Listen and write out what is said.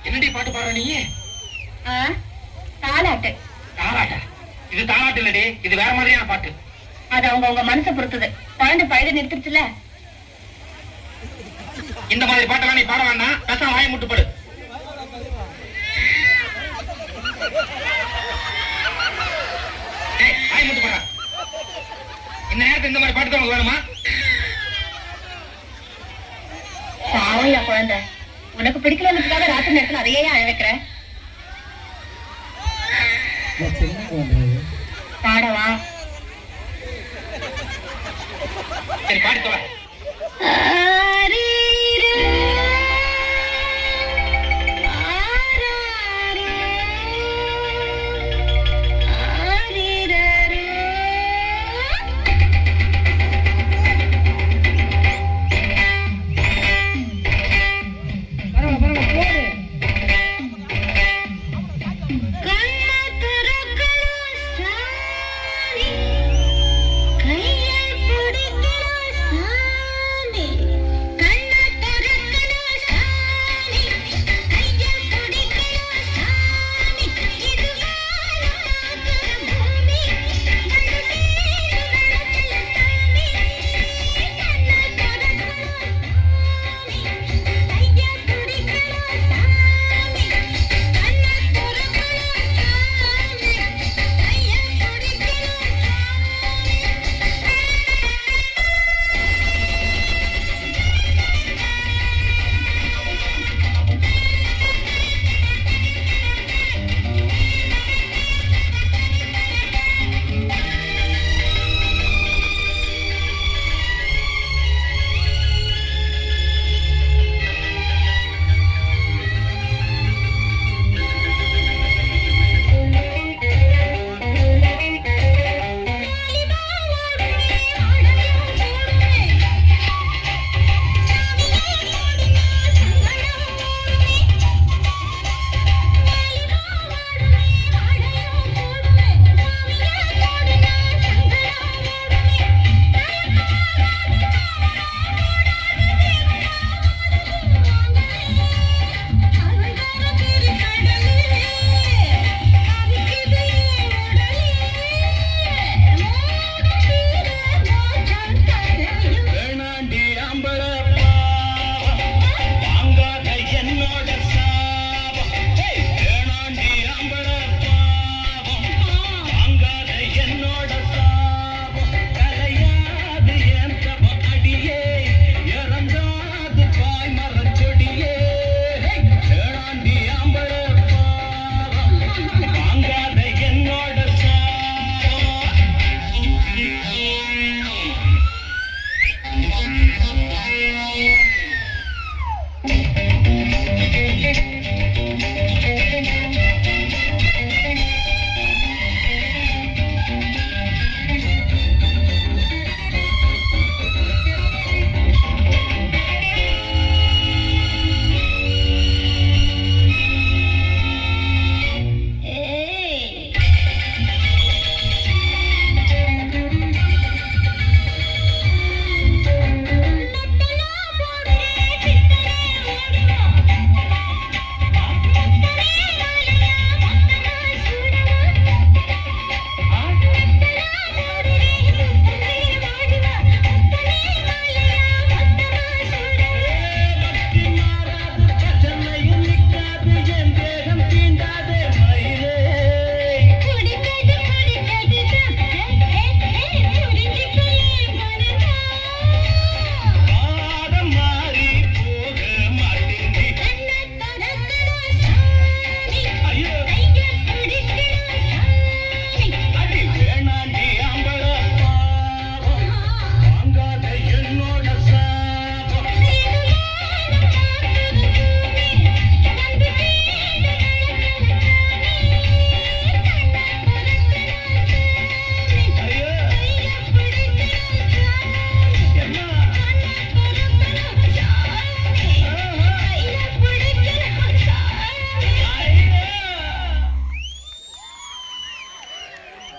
என்னடி பாட்டு பாடுற நீ? தாலாட்டு. தாலாட்டா? இது தாலாட்டு இல்லடி, இது வேற மாதிரியான பாட்டு. அது அவங்க மனசை பொறுத்தது. குழந்தை பழுத நிறுத்திடுச்சுல. இந்த மாதிரி பாட்டெல்லாம் நீ பாட வேண்டாம், பேசாம வாயை முட்டு படு. வாயை முட்டு போட. இந்த நேரத்தில் இந்த மாதிரி பாட்டு தான் உனக்கு வேணுமா? பாவையா குழந்தை, உனக்கு பிடிக்கலன்றதுக்காக ராத்திரி நேரத்தில் அதையே அழ வைக்கிற. பாடவா? சரி பாடி தொலை.